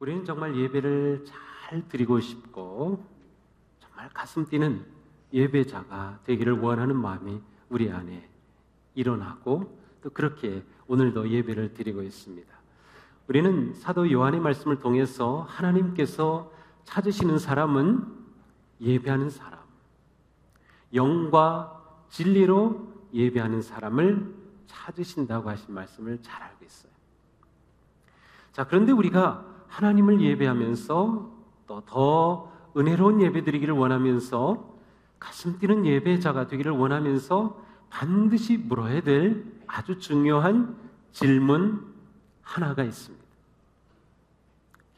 우리는 정말 예배를 잘 드리고 싶고 정말 가슴 뛰는 예배자가 되기를 원하는 마음이 우리 안에 일어나고 또 그렇게 오늘도 예배를 드리고 있습니다. 우리는 사도 요한의 말씀을 통해서 하나님께서 찾으시는 사람은 예배하는 사람, 영과 진리로 예배하는 사람을 찾으신다고 하신 말씀을 잘 알고 있어요. 자, 그런데 우리가 하나님을 예배하면서 또 더 은혜로운 예배 드리기를 원하면서 가슴 뛰는 예배자가 되기를 원하면서 반드시 물어야 될 아주 중요한 질문 하나가 있습니다.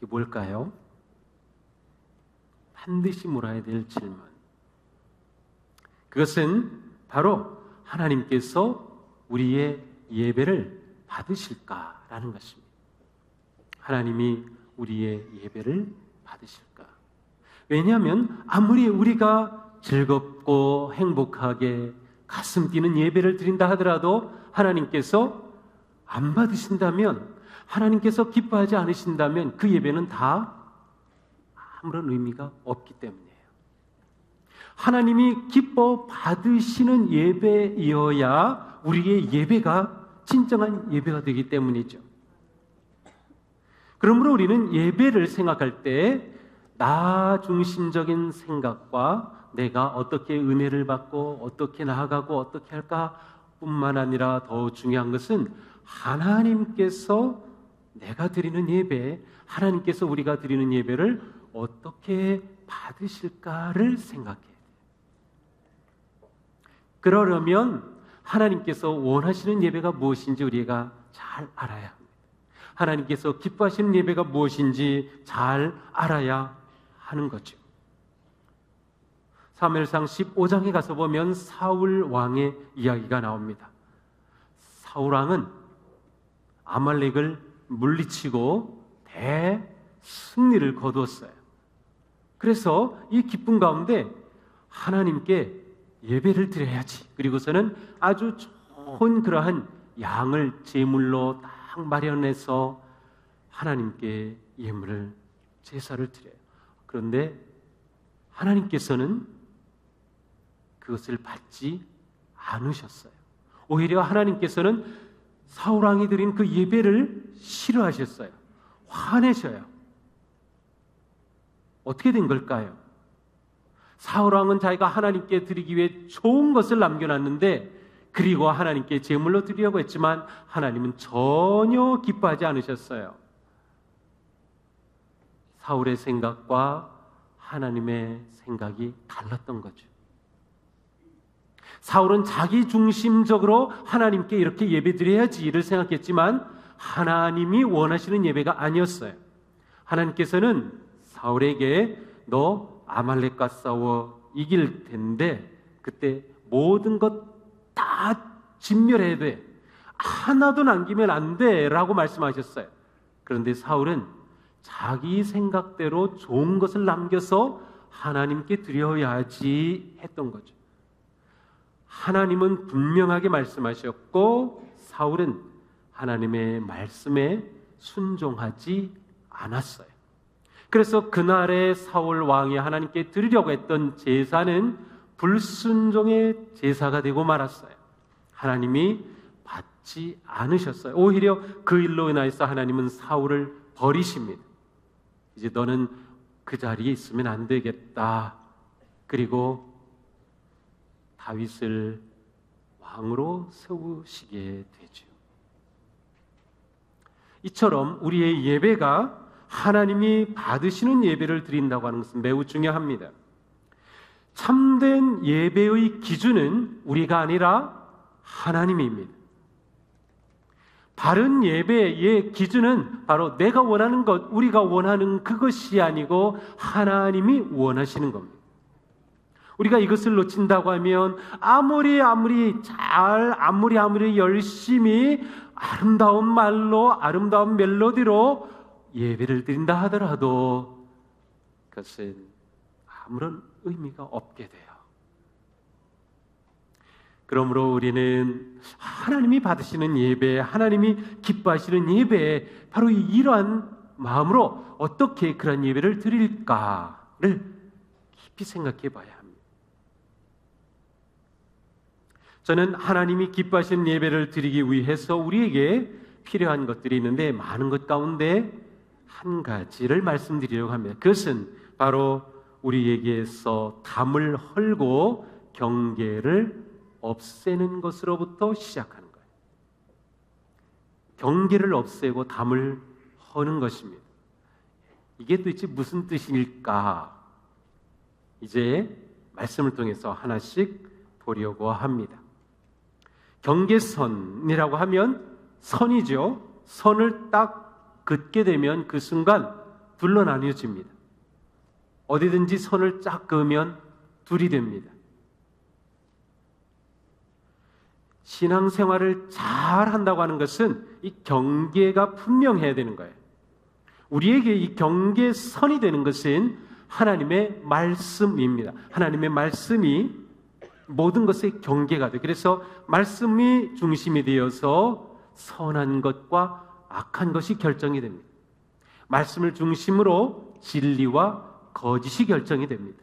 그게 뭘까요? 반드시 물어야 될 질문. 그것은 바로 하나님께서 우리의 예배를 받으실까라는 것입니다. 하나님이 우리의 예배를 받으실까? 왜냐하면 아무리 우리가 즐겁고 행복하게 가슴 뛰는 예배를 드린다 하더라도 하나님께서 안 받으신다면, 하나님께서 기뻐하지 않으신다면 그 예배는 다 아무런 의미가 없기 때문이에요. 하나님이 기뻐 받으시는 예배이어야 우리의 예배가 진정한 예배가 되기 때문이죠. 그러므로 우리는 예배를 생각할 때 나 중심적인 생각과 내가 어떻게 은혜를 받고 어떻게 나아가고 어떻게 할까 뿐만 아니라 더 중요한 것은 하나님께서 내가 드리는 예배, 하나님께서 우리가 드리는 예배를 어떻게 받으실까를 생각해야 돼요. 그러려면 하나님께서 원하시는 예배가 무엇인지 우리가 잘 알아야 합니다. 하나님께서 기뻐하시는 예배가 무엇인지 잘 알아야 하는 거죠. 사무엘상 15장에 가서 보면 사울 왕의 이야기가 나옵니다. 사울 왕은 아말렉을 물리치고 대승리를 거두었어요. 그래서 이 기쁨 가운데 하나님께 예배를 드려야지. 그리고서는 아주 좋은 그러한 양을 제물로 딱 마련해서 하나님께 예물을 제사를 드려요. 그런데 하나님께서는 그것을 받지 않으셨어요. 오히려 하나님께서는 사울 왕이 드린 그 예배를 싫어하셨어요. 화내셔요. 어떻게 된 걸까요? 사울 왕은 자기가 하나님께 드리기 위해 좋은 것을 남겨놨는데, 그리고 하나님께 제물로 드리려고 했지만 하나님은 전혀 기뻐하지 않으셨어요. 사울의 생각과 하나님의 생각이 달랐던 거죠. 사울은 자기 중심적으로 하나님께 이렇게 예배드려야지를 생각했지만 하나님이 원하시는 예배가 아니었어요. 하나님께서는 사울에게 너 아말렉과 싸워 이길 텐데 그때 모든 것 다 진멸해야 돼. 하나도 남기면 안 돼 라고 말씀하셨어요. 그런데 사울은 자기 생각대로 좋은 것을 남겨서 하나님께 드려야지 했던 거죠. 하나님은 분명하게 말씀하셨고 사울은 하나님의 말씀에 순종하지 않았어요. 그래서 그날의 사울 왕이 하나님께 드리려고 했던 제사는 불순종의 제사가 되고 말았어요. 하나님이 받지 않으셨어요. 오히려 그 일로 인하여서 하나님은 사울을 버리십니다. 이제 너는 그 자리에 있으면 안 되겠다. 그리고 다윗을 왕으로 세우시게 되죠. 이처럼 우리의 예배가 하나님이 받으시는 예배를 드린다고 하는 것은 매우 중요합니다. 참된 예배의 기준은 우리가 아니라 하나님입니다. 바른 예배의 기준은 바로 내가 원하는 것, 우리가 원하는 그것이 아니고 하나님이 원하시는 겁니다. 우리가 이것을 놓친다고 하면 아무리 열심히 아름다운 말로 아름다운 멜로디로 예배를 드린다 하더라도 그것은 아무런 의미가 없게 돼요. 그러므로 우리는 하나님이 받으시는 예배, 하나님이 기뻐하시는 예배, 바로 이러한 마음으로 어떻게 그런 예배를 드릴까를 깊이 생각해 봐야 합니다. 저는 하나님이 기뻐하시는 예배를 드리기 위해서 우리에게 필요한 것들이 있는데 많은 것 가운데 한 가지를 말씀드리려고 합니다. 그것은 바로 우리에게서 담을 헐고 경계를 없애는 것으로부터 시작하는 거예요. 경계를 없애고 담을 허는 것입니다. 이게 도대체 무슨 뜻일까? 이제 말씀을 통해서 하나씩 보려고 합니다. 경계선이라고 하면 선이죠. 선을 딱 긋게 되면 그 순간 둘로 나뉘어집니다. 어디든지 선을 쫙 그으면 둘이 됩니다. 신앙생활을 잘 한다고 하는 것은 이 경계가 분명해야 되는 거예요. 우리에게 이 경계선이 되는 것은 하나님의 말씀입니다. 하나님의 말씀이 모든 것의 경계가 돼요. 그래서 말씀이 중심이 되어서 선한 것과 악한 것이 결정이 됩니다. 말씀을 중심으로 진리와 거짓이 결정이 됩니다.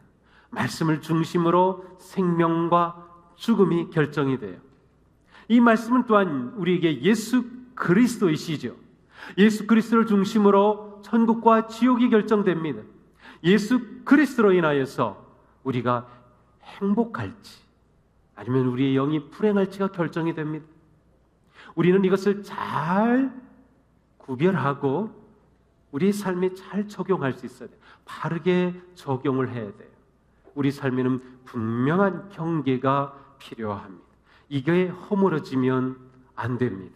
말씀을 중심으로 생명과 죽음이 결정이 돼요. 이 말씀은 또한 우리에게 예수 그리스도이시죠. 예수 그리스도를 중심으로 천국과 지옥이 결정됩니다. 예수 그리스도로 인하여서 우리가 행복할지 아니면 우리의 영이 불행할지가 결정이 됩니다. 우리는 이것을 잘 구별하고 우리 삶에 잘 적용할 수 있어야 돼요. 바르게 적용을 해야 돼요. 우리 삶에는 분명한 경계가 필요합니다. 이게 허물어지면 안 됩니다.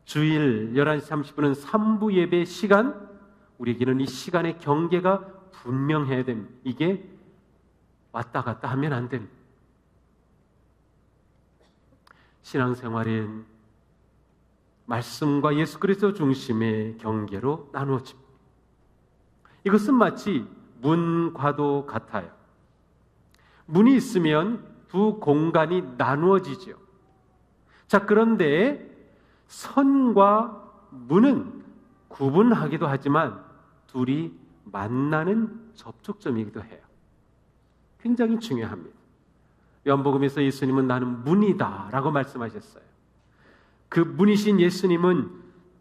주일 11시 30분은 3부 예배 시간, 우리에게는 이 시간의 경계가 분명해야 됩니다. 이게 왔다 갔다 하면 안 됩니다. 신앙생활은 말씀과 예수 그리스도 중심의 경계로 나누어집니다. 이것은 마치 문과도 같아요. 문이 있으면 두 공간이 나누어지죠. 자, 그런데 선과 문은 구분하기도 하지만 둘이 만나는 접촉점이기도 해요. 굉장히 중요합니다. 요한복음에서 예수님은 나는 문이다 라고 말씀하셨어요. 그 문이신 예수님은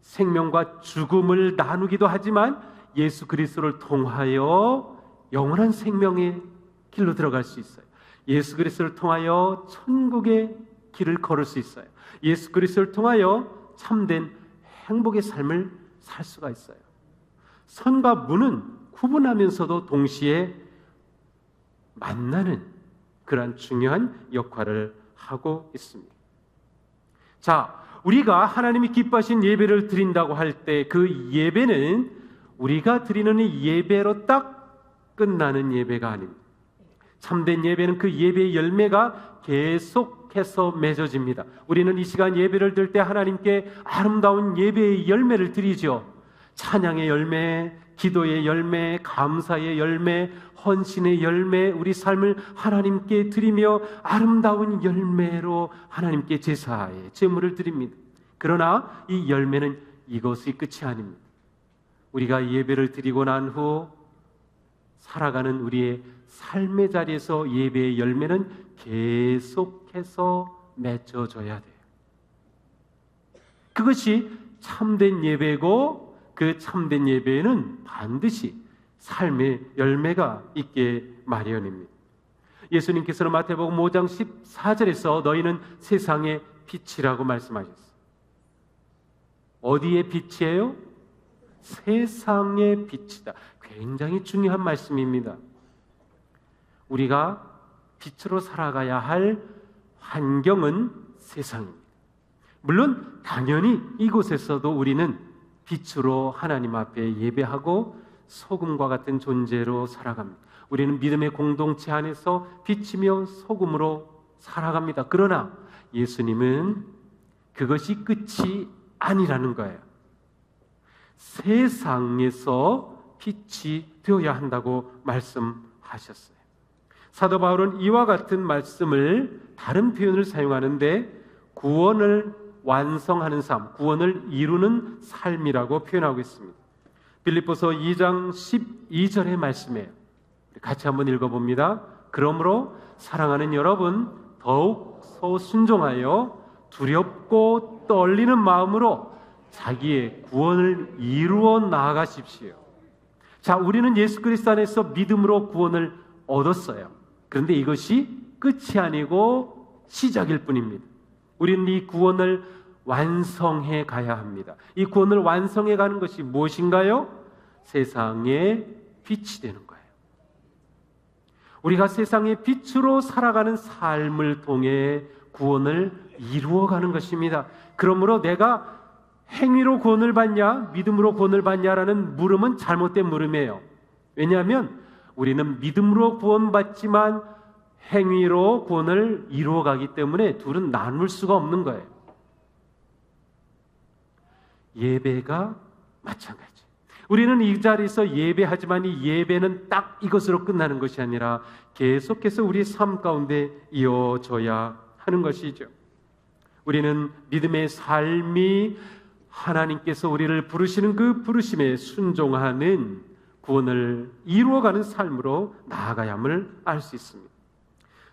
생명과 죽음을 나누기도 하지만 예수 그리스도를 통하여 영원한 생명의 길로 들어갈 수 있어요. 예수 그리스도를 통하여 천국의 길을 걸을 수 있어요. 예수 그리스도를 통하여 참된 행복의 삶을 살 수가 있어요. 선과 문은 구분하면서도 동시에 만나는 그러한 중요한 역할을 하고 있습니다. 자, 우리가 하나님이 기뻐하신 예배를 드린다고 할 때 그 예배는 우리가 드리는 이 예배로 딱 끝나는 예배가 아닙니다. 참된 예배는 그 예배의 열매가 계속해서 맺어집니다. 우리는 이 시간 예배를 드릴 때 하나님께 아름다운 예배의 열매를 드리죠. 찬양의 열매, 기도의 열매, 감사의 열매, 헌신의 열매, 우리 삶을 하나님께 드리며 아름다운 열매로 하나님께 제사의 제물을 드립니다. 그러나 이 열매는 이것이 끝이 아닙니다. 우리가 예배를 드리고 난 후 살아가는 우리의 삶의 자리에서 예배의 열매는 계속해서 맺어져야 돼요. 그것이 참된 예배고 그 참된 예배에는 반드시 삶의 열매가 있게 마련입니다. 예수님께서는 마태복음 5장 14절에서 너희는 세상의 빛이라고 말씀하셨어요. 어디의 빛이에요? 세상의 빛이다. 굉장히 중요한 말씀입니다. 우리가 빛으로 살아가야 할 환경은 세상입니다. 물론 당연히 이곳에서도 우리는 빛으로 하나님 앞에 예배하고 소금과 같은 존재로 살아갑니다. 우리는 믿음의 공동체 안에서 빛이며 소금으로 살아갑니다. 그러나 예수님은 그것이 끝이 아니라는 거예요. 세상에서 빛이 되어야 한다고 말씀하셨어요. 사도 바울은 이와 같은 말씀을 다른 표현을 사용하는데 구원을 완성하는 삶, 구원을 이루는 삶이라고 표현하고 있습니다. 빌립보서 2장 12절의 말씀이에요. 같이 한번 읽어봅니다. 그러므로 사랑하는 여러분, 더욱 순종하여 두렵고 떨리는 마음으로 자기의 구원을 이루어 나아가십시오. 자, 우리는 예수 그리스도 안에서 믿음으로 구원을 얻었어요. 그런데 이것이 끝이 아니고 시작일 뿐입니다. 우리는 이 구원을 완성해 가야 합니다. 이 구원을 완성해 가는 것이 무엇인가요? 세상의 빛이 되는 거예요. 우리가 세상의 빛으로 살아가는 삶을 통해 구원을 이루어가는 것입니다. 그러므로 내가 행위로 구원을 받냐, 믿음으로 구원을 받냐라는 물음은 잘못된 물음이에요. 왜냐하면 우리는 믿음으로 구원받지만 행위로 구원을 이루어가기 때문에 둘은 나눌 수가 없는 거예요. 예배가 마찬가지. 우리는 이 자리에서 예배하지만 이 예배는 딱 이것으로 끝나는 것이 아니라 계속해서 우리의 삶 가운데 이어져야 하는 것이죠. 우리는 믿음의 삶이 하나님께서 우리를 부르시는 그 부르심에 순종하는 구원을 이루어가는 삶으로 나아가야함을 알 수 있습니다.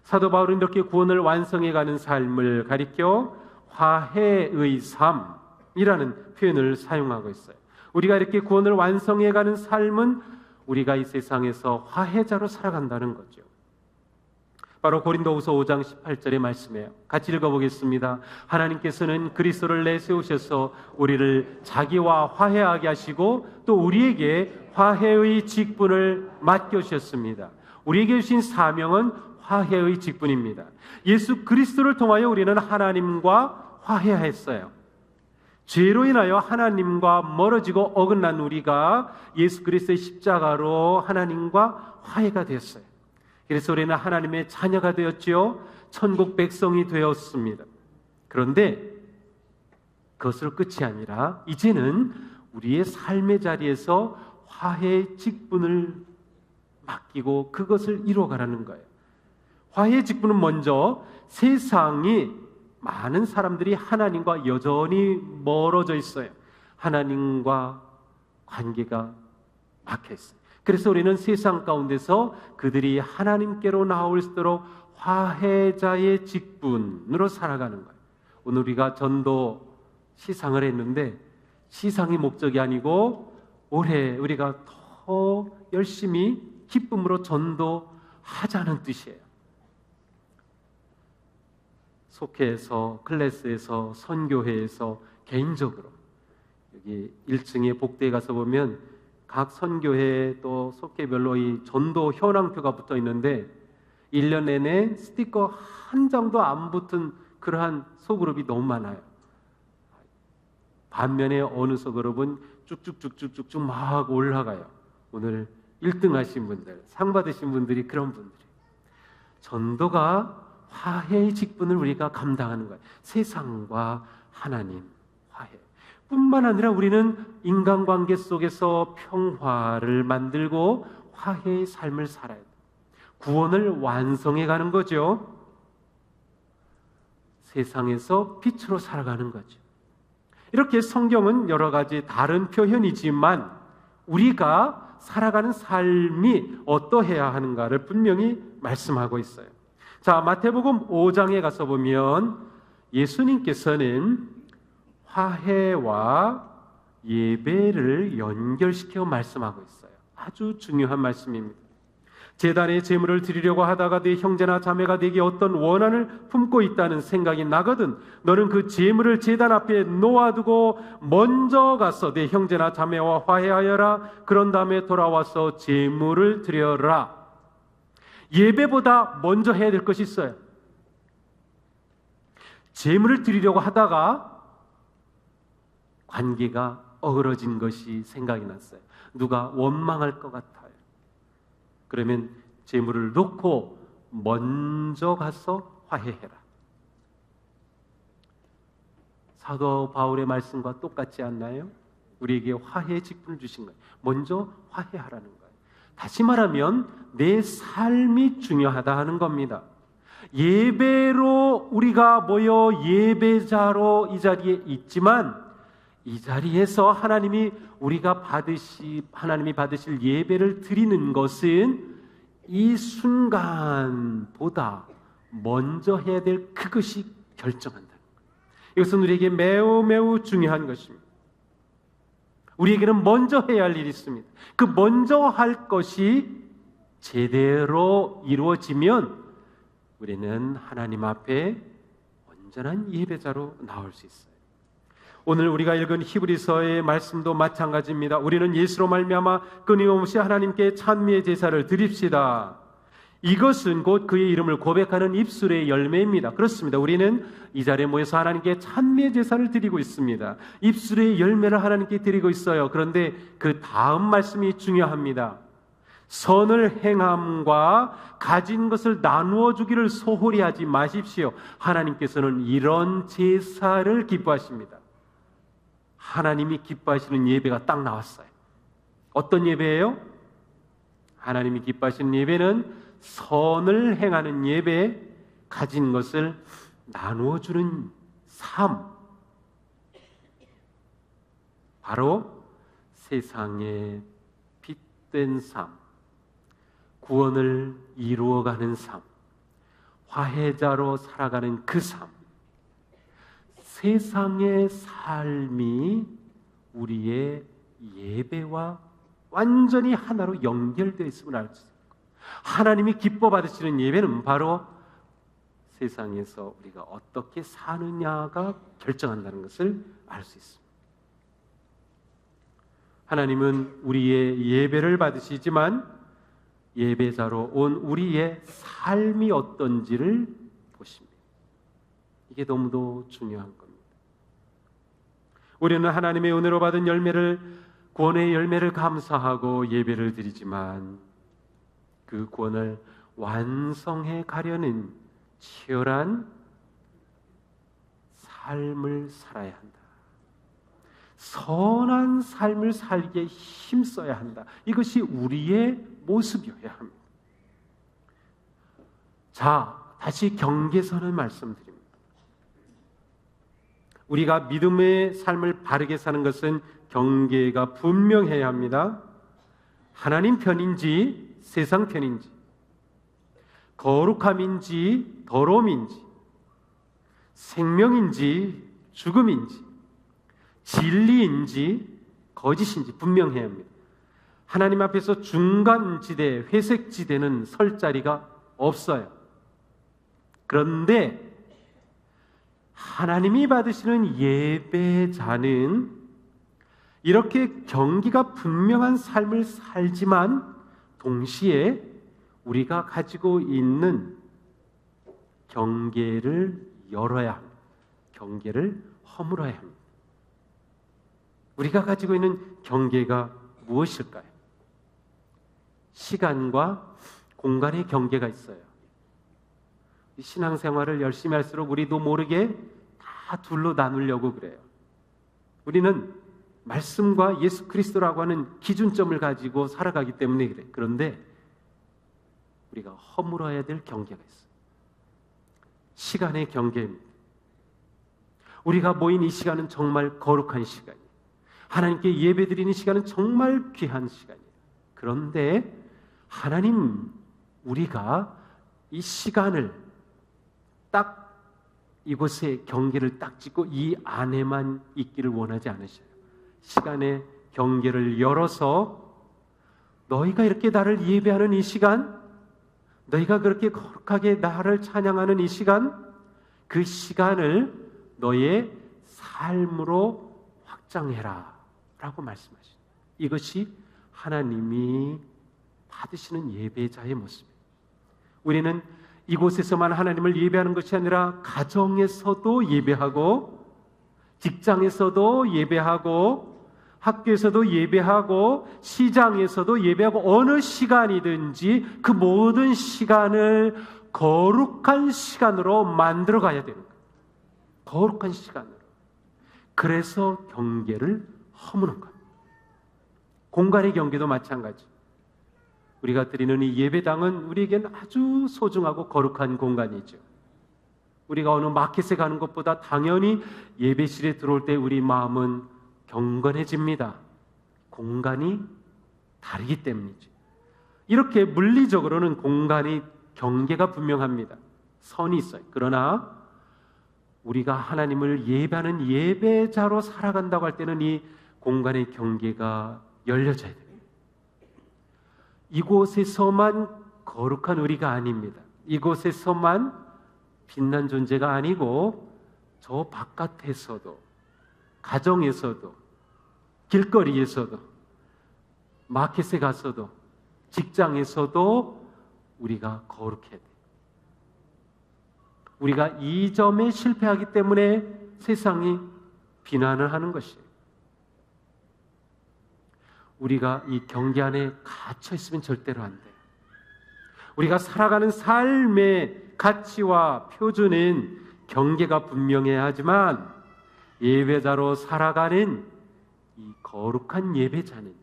사도 바울은 이렇게 구원을 완성해가는 삶을 가리켜 화해의 삶이라는 표현을 사용하고 있어요. 우리가 이렇게 구원을 완성해가는 삶은 우리가 이 세상에서 화해자로 살아간다는 거죠. 바로 고린도후서 5장 18절의 말씀이에요. 같이 읽어보겠습니다. 하나님께서는 그리스도를 내세우셔서 우리를 자기와 화해하게 하시고 또 우리에게 화해의 직분을 맡겨주셨습니다. 우리에게 주신 사명은 화해의 직분입니다. 예수 그리스도를 통하여 우리는 하나님과 화해했어요. 죄로 인하여 하나님과 멀어지고 어긋난 우리가 예수 그리스도의 십자가로 하나님과 화해가 되었어요. 그래서 우리는 하나님의 자녀가 되었지요. 천국 백성이 되었습니다. 그런데 그것으로 끝이 아니라 이제는 우리의 삶의 자리에서 화해의 직분을 맡기고 그것을 이루어가라는 거예요. 화해의 직분은 먼저 세상이 많은 사람들이 하나님과 여전히 멀어져 있어요. 하나님과 관계가 막혀 있어요. 그래서 우리는 세상 가운데서 그들이 하나님께로 나올 수 있도록 화해자의 직분으로 살아가는 거예요. 오늘 우리가 전도 시상을 했는데 시상이 목적이 아니고 올해 우리가 더 열심히 기쁨으로 전도하자는 뜻이에요. 속회에서, 클래스에서, 선교회에서, 개인적으로 여기 1층에 복대에 가서 보면 각 선교회 또 속회별로 이 전도 현황표가 붙어 있는데 1년 내내 스티커 한 장도 안 붙은 그러한 소그룹이 너무 많아요. 반면에 어느 소그룹은 쭉쭉쭉쭉쭉 막 올라가요. 오늘 1등 하신 분들, 상 받으신 분들이 그런 분들이. 전도가 화해의 직분을 우리가 감당하는 거예요. 세상과 하나님 화해 뿐만 아니라 우리는 인간관계 속에서 평화를 만들고 화해의 삶을 살아야 돼요. 구원을 완성해 가는 거죠. 세상에서 빛으로 살아가는 거죠. 이렇게 성경은 여러 가지 다른 표현이지만 우리가 살아가는 삶이 어떠해야 하는가를 분명히 말씀하고 있어요. 자, 마태복음 5장에 가서 보면 예수님께서는 화해와 예배를 연결시켜 말씀하고 있어요. 아주 중요한 말씀입니다. 제단에 제물을 드리려고 하다가 네 형제나 자매가 네게 어떤 원한을 품고 있다는 생각이 나거든 너는 그 제물을 제단 앞에 놓아두고 먼저 가서 네 형제나 자매와 화해하여라. 그런 다음에 돌아와서 제물을 드려라. 예배보다 먼저 해야 될 것이 있어요. 제물을 드리려고 하다가 관계가 어그러진 것이 생각이 났어요. 누가 원망할 것 같아요. 그러면 제물을 놓고 먼저 가서 화해해라. 사도 바울의 말씀과 똑같지 않나요? 우리에게 화해의 직분을 주신 거예요. 먼저 화해하라는 거예요. 다시 말하면 내 삶이 중요하다 하는 겁니다. 예배로 우리가 모여 예배자로 이 자리에 있지만 이 자리에서 하나님이 받으실 예배를 드리는 것은 이 순간보다 먼저 해야 될 그것이 결정한다는 거예요. 이것은 우리에게 매우 매우 중요한 것입니다. 우리에게는 먼저 해야 할 일이 있습니다. 그 먼저 할 것이 제대로 이루어지면 우리는 하나님 앞에 온전한 예배자로 나올 수 있어요. 오늘 우리가 읽은 히브리서의 말씀도 마찬가지입니다. 우리는 예수로 말미암아 끊임없이 하나님께 찬미의 제사를 드립시다. 이것은 곧 그의 이름을 고백하는 입술의 열매입니다. 그렇습니다. 우리는 이 자리에 모여서 하나님께 찬미의 제사를 드리고 있습니다. 입술의 열매를 하나님께 드리고 있어요. 그런데 그 다음 말씀이 중요합니다. 선을 행함과 가진 것을 나누어 주기를 소홀히 하지 마십시오. 하나님께서는 이런 제사를 기뻐하십니다. 하나님이 기뻐하시는 예배가 딱 나왔어요. 어떤 예배예요? 하나님이 기뻐하시는 예배는 선을 행하는 예배, 가진 것을 나누어 주는 삶, 바로 세상의 빛된 삶, 구원을 이루어가는 삶, 화해자로 살아가는 그 삶, 세상의 삶이 우리의 예배와 완전히 하나로 연결되어 있음을 알 수 있습니다. 하나님이 기뻐 받으시는 예배는 바로 세상에서 우리가 어떻게 사느냐가 결정한다는 것을 알 수 있습니다. 하나님은 우리의 예배를 받으시지만 예배자로 온 우리의 삶이 어떤지를 보십니다. 이게 너무도 중요한 겁니다. 우리는 하나님의 은혜로 받은 구원의 열매를 감사하고 예배를 드리지만 그 구원을 완성해 가려는 치열한 삶을 살아야 한다. 선한 삶을 살기에 힘써야 한다. 이것이 우리의 모습이어야 합니다. 자, 다시 경계선을 말씀드립니다. 우리가 믿음의 삶을 바르게 사는 것은 경계가 분명해야 합니다. 하나님 편인지 세상 편인지, 거룩함인지 더러움인지, 생명인지 죽음인지, 진리인지 거짓인지 분명해야 합니다. 하나님 앞에서 중간지대, 회색지대는 설 자리가 없어요. 그런데 하나님이 받으시는 예배자는 이렇게 경계가 분명한 삶을 살지만 동시에 우리가 가지고 있는 경계를 열어야 합니다. 경계를 허물어야 합니다. 우리가 가지고 있는 경계가 무엇일까요? 시간과 공간의 경계가 있어요. 신앙생활을 열심히 할수록 우리도 모르게 다 둘로 나누려고 그래요. 우리는 말씀과 예수 그리스도라고 하는 기준점을 가지고 살아가기 때문에 그래. 그런데 우리가 허물어야 될 경계가 있어요. 시간의 경계입니다. 우리가 모인 이 시간은 정말 거룩한 시간이에요. 하나님께 예배드리는 시간은 정말 귀한 시간이에요. 그런데 하나님, 우리가 이 시간을 딱 이곳에 경계를 딱 짓고 이 안에만 있기를 원하지 않으셔요. 시간의 경계를 열어서 너희가 이렇게 나를 예배하는 이 시간, 너희가 그렇게 거룩하게 나를 찬양하는 이 시간, 그 시간을 너의 삶으로 확장해라 라고 말씀하십니다. 이것이 하나님이 받으시는 예배자의 모습입니다. 우리는 이곳에서만 하나님을 예배하는 것이 아니라 가정에서도 예배하고, 직장에서도 예배하고, 학교에서도 예배하고, 시장에서도 예배하고, 어느 시간이든지 그 모든 시간을 거룩한 시간으로 만들어 가야 되는 거예요. 거룩한 시간으로. 그래서 경계를 허무는 거예요. 공간의 경계도 마찬가지. 우리가 드리는 이 예배당은 우리에겐 아주 소중하고 거룩한 공간이죠. 우리가 어느 마켓에 가는 것보다 당연히 예배실에 들어올 때 우리 마음은 경건해집니다. 공간이 다르기 때문이죠. 이렇게 물리적으로는 공간이 경계가 분명합니다. 선이 있어요. 그러나 우리가 하나님을 예배하는 예배자로 살아간다고 할 때는 이 공간의 경계가 열려져야 됩니다. 이곳에서만 거룩한 우리가 아닙니다. 이곳에서만 빛난 존재가 아니고 저 바깥에서도, 가정에서도, 길거리에서도, 마켓에 가서도, 직장에서도 우리가 거룩해야 돼요. 우리가 이 점에 실패하기 때문에 세상이 비난을 하는 것이에요. 우리가 이 경계 안에 갇혀 있으면 절대로 안 돼요. 우리가 살아가는 삶의 가치와 표준은 경계가 분명해야 하지만 예배자로 살아가는 이 거룩한 예배자는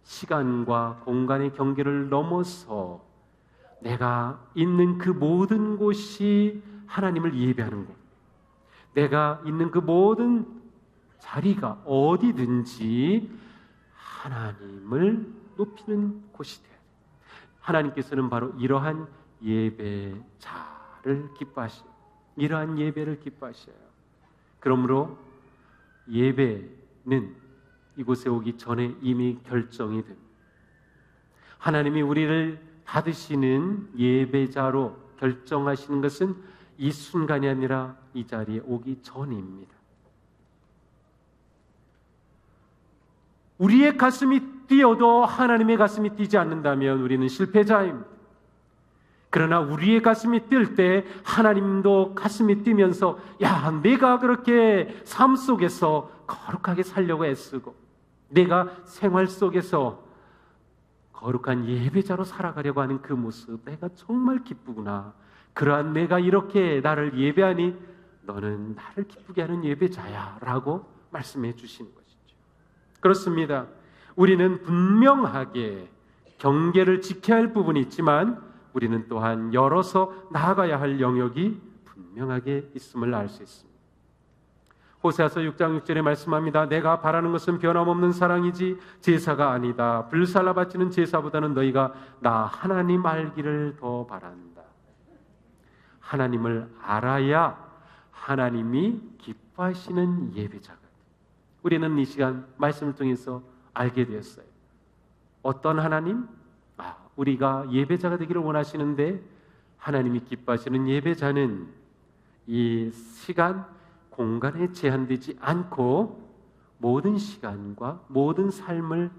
시간과 공간의 경계를 넘어서 내가 있는 그 모든 곳이 하나님을 예배하는 곳, 내가 있는 그 모든 자리가 어디든지 하나님을 높이는 곳이 돼야 돼요. 하나님께서는 바로 이러한 예배자를 기뻐하시고 이러한 예배를 기뻐하셔요. 그러므로 예배는 이곳에 오기 전에 이미 결정이 됩니다. 하나님이 우리를 받으시는 예배자로 결정하시는 것은 이 순간이 아니라 이 자리에 오기 전입니다. 우리의 가슴이 뛰어도 하나님의 가슴이 뛰지 않는다면 우리는 실패자입니다. 그러나 우리의 가슴이 뛸 때 하나님도 가슴이 뛰면서 야, 내가 그렇게 삶 속에서 거룩하게 살려고 애쓰고 내가 생활 속에서 거룩한 예배자로 살아가려고 하는 그 모습 내가 정말 기쁘구나. 그러한 내가 이렇게 나를 예배하니 너는 나를 기쁘게 하는 예배자야 라고 말씀해 주시는 것이죠. 그렇습니다. 우리는 분명하게 경계를 지켜야 할 부분이 있지만 우리는 또한 열어서 나아가야 할 영역이 분명하게 있음을 알 수 있습니다. 호세아서 6장 6절에 말씀합니다. 내가 바라는 것은 변함없는 사랑이지 제사가 아니다. 불살라 바치는 제사보다는 너희가 나 하나님 알기를 더 바란다. 하나님을 알아야 하나님이 기뻐하시는 예배자가 돼. 우리는 이 시간 말씀을 통해서 알게 되었어요. 어떤 하나님? 우리가 예배자가 되기를 원하시는데 하나님이 기뻐하시는 예배자는 이 시간, 공간에 제한되지 않고 모든 시간과 모든 삶을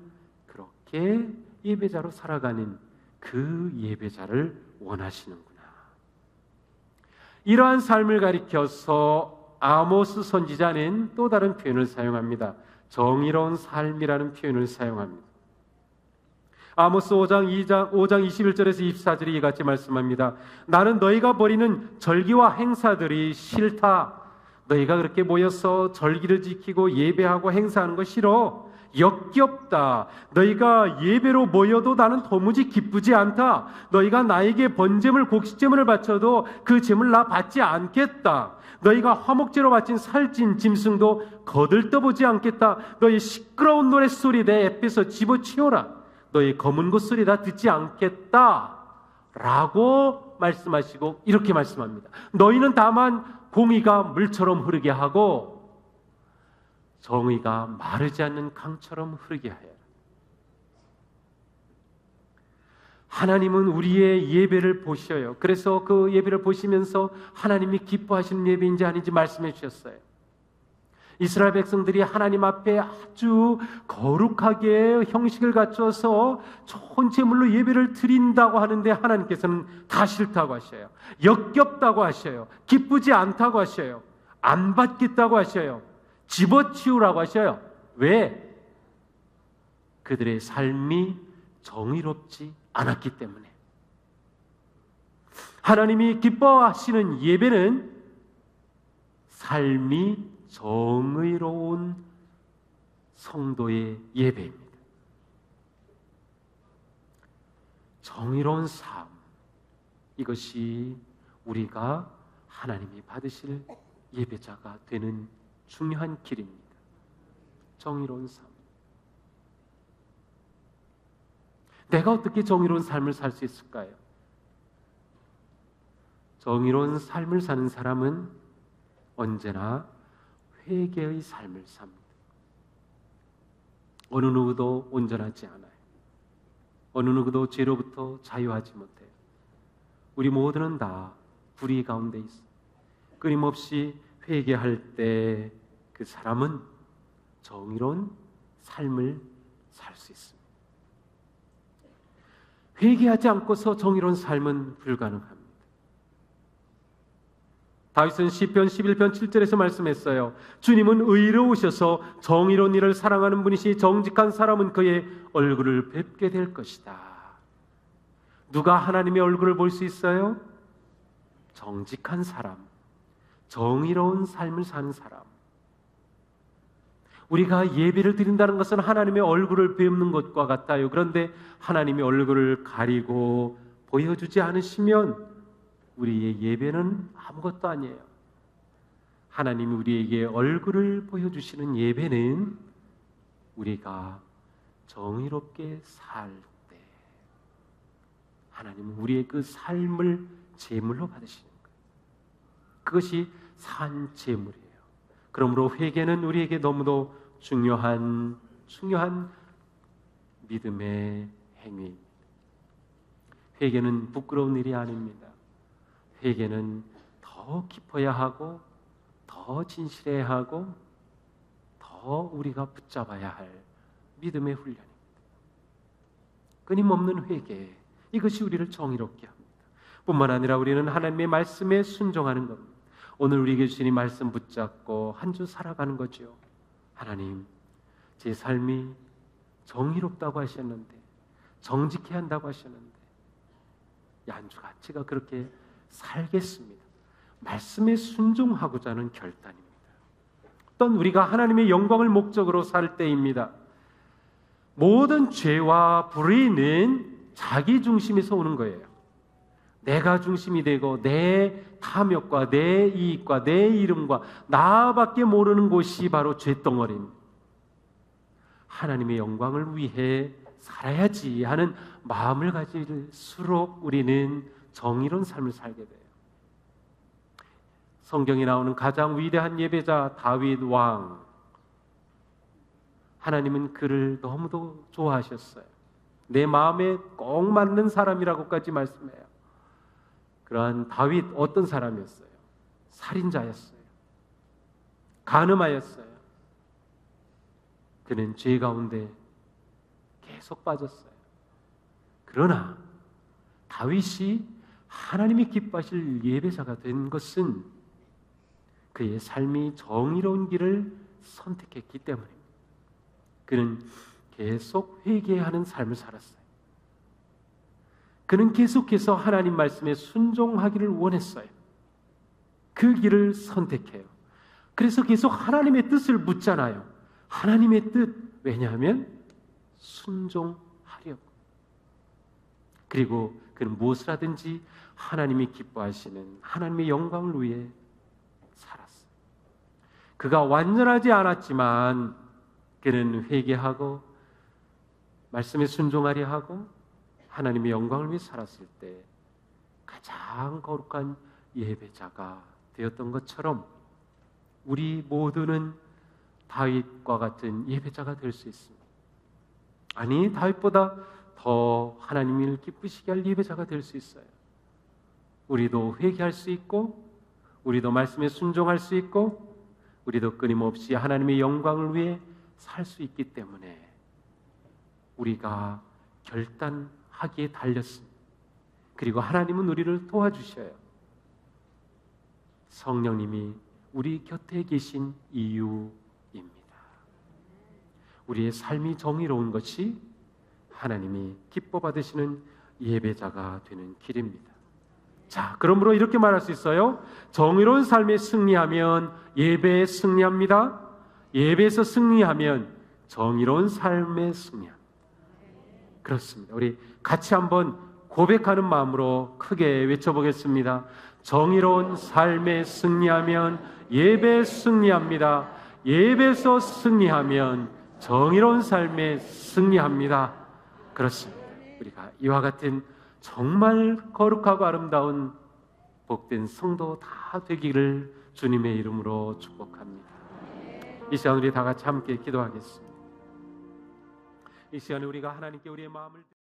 그렇게 예배자로 살아가는 그 예배자를 원하시는구나. 이러한 삶을 가리켜서 아모스 선지자는 또 다른 표현을 사용합니다. 정의로운 삶이라는 표현을 사용합니다. 아모스 5장 21절에서 24절에 이같이 말씀합니다. 나는 너희가 벌이는 절기와 행사들이 싫다. 너희가 그렇게 모여서 절기를 지키고 예배하고 행사하는 거 싫어. 역겹다. 너희가 예배로 모여도 나는 도무지 기쁘지 않다. 너희가 나에게 번제물 곡식제물을 바쳐도 그 제물 나 받지 않겠다. 너희가 화목제로 바친 살찐 짐승도 거들떠보지 않겠다. 너희 시끄러운 노랫소리 내 앞에서 집어치워라. 너희 검은 곳소리 다 듣지 않겠다 라고 말씀하시고 이렇게 말씀합니다. 너희는 다만 공의가 물처럼 흐르게 하고 정의가 마르지 않는 강처럼 흐르게 하여라. 하나님은 우리의 예배를 보셔요. 그래서 그 예배를 보시면서 하나님이 기뻐하시는 예배인지 아닌지 말씀해 주셨어요. 이스라엘 백성들이 하나님 앞에 아주 거룩하게 형식을 갖춰서 좋은 제물로 예배를 드린다고 하는데 하나님께서는 다 싫다고 하셔요. 역겹다고 하셔요. 기쁘지 않다고 하셔요. 안 받겠다고 하셔요. 집어치우라고 하셔요. 왜? 그들의 삶이 정의롭지 않았기 때문에. 하나님이 기뻐하시는 예배는 삶이 정의로운 성도의 예배입니다. 정의로운 삶, 이것이 우리가 하나님이 받으실 예배자가 되는 중요한 길입니다. 정의로운 삶. 내가 어떻게 정의로운 삶을 살 수 있을까요? 정의로운 삶을 사는 사람은 언제나 회개의 삶을 삽니다. 어느 누구도 온전하지 않아요. 어느 누구도 죄로부터 자유하지 못해요. 우리 모두는 다 불의 가운데 있어요. 끊임없이 회개할 때 그 사람은 정의로운 삶을 살 수 있습니다. 회개하지 않고서 정의로운 삶은 불가능합니다. 다윗은 시편 11편 7절에서 말씀했어요. 주님은 의로우셔서 정의로운 일을 사랑하는 분이시 정직한 사람은 그의 얼굴을 뵙게 될 것이다. 누가 하나님의 얼굴을 볼 수 있어요? 정직한 사람, 정의로운 삶을 사는 사람. 우리가 예배를 드린다는 것은 하나님의 얼굴을 뵙는 것과 같아요. 그런데 하나님의 얼굴을 가리고 보여주지 않으시면 우리의 예배는 아무것도 아니에요. 하나님이 우리에게 얼굴을 보여주시는 예배는 우리가 정의롭게 살 때 하나님은 우리의 그 삶을 제물로 받으시는 거예요. 그것이 산 제물이에요. 그러므로 회개는 우리에게 너무도 중요한 믿음의 행위입니다. 회개는 부끄러운 일이 아닙니다. 회개는 더 깊어야 하고 더 진실해야 하고 더 우리가 붙잡아야 할 믿음의 훈련입니다. 끊임없는 회개, 이것이 우리를 정의롭게 합니다. 뿐만 아니라 우리는 하나님의 말씀에 순종하는 겁니다. 오늘 우리에게 주신 이 말씀 붙잡고 한 주 살아가는 거죠. 하나님, 제 삶이 정의롭다고 하셨는데, 정직해야 한다고 하셨는데 한 주가 제가 그렇게 살겠습니다. 말씀에 순종하고자 하는 결단입니다. 어떤 우리가 하나님의 영광을 목적으로 살 때입니다. 모든 죄와 불의는 자기 중심에서 오는 거예요. 내가 중심이 되고 내 탐욕과 내 이익과 내 이름과 나밖에 모르는 곳이 바로 죄덩어리입니다. 하나님의 영광을 위해 살아야지 하는 마음을 가질수록 우리는 정의로운 삶을 살게 돼요. 성경에 나오는 가장 위대한 예배자 다윗 왕, 하나님은 그를 너무도 좋아하셨어요. 내 마음에 꼭 맞는 사람이라고까지 말씀해요. 그러한 다윗 어떤 사람이었어요? 살인자였어요. 간음하였어요. 그는 죄 가운데 계속 빠졌어요. 그러나 다윗이 하나님이 기뻐하실 예배자가 된 것은 그의 삶이 정의로운 길을 선택했기 때문입니다. 그는 계속 회개하는 삶을 살았어요. 그는 계속해서 하나님 말씀에 순종하기를 원했어요. 그 길을 선택해요. 그래서 계속 하나님의 뜻을 묻잖아요. 하나님의 뜻, 왜냐하면 순종하려고. 그리고 그는 무엇을 하든지 하나님이 기뻐하시는 하나님의 영광을 위해 살았어요. 그가 완전하지 않았지만 그는 회개하고 말씀에 순종하려 하고 하나님의 영광을 위해 살았을 때 가장 거룩한 예배자가 되었던 것처럼 우리 모두는 다윗과 같은 예배자가 될 수 있습니다. 아니, 다윗보다 더 하나님을 기쁘시게 할 예배자가 될 수 있어요. 우리도 회개할 수 있고 우리도 말씀에 순종할 수 있고 우리도 끊임없이 하나님의 영광을 위해 살 수 있기 때문에 우리가 결단하기에 달렸습니다. 그리고 하나님은 우리를 도와주셔요. 성령님이 우리 곁에 계신 이유입니다. 우리의 삶이 정의로운 것이 하나님이 기뻐 받으시는 예배자가 되는 길입니다. 자, 그러므로 이렇게 말할 수 있어요. 정의로운 삶에 승리하면 예배에 승리합니다. 예배에서 승리하면 정의로운 삶에 승리합니다. 그렇습니다. 우리 같이 한번 고백하는 마음으로 크게 외쳐보겠습니다. 정의로운 삶에 승리하면 예배에 승리합니다. 예배에서 승리하면 정의로운 삶에 승리합니다. 그렇습니다. 우리가 이와 같은 정말 거룩하고 아름다운 복된 성도 다 되기를 주님의 이름으로 축복합니다. 이 시간 우리 다 같이 함께 기도하겠습니다. 이 시간에 우리가 하나님께 우리의 마음을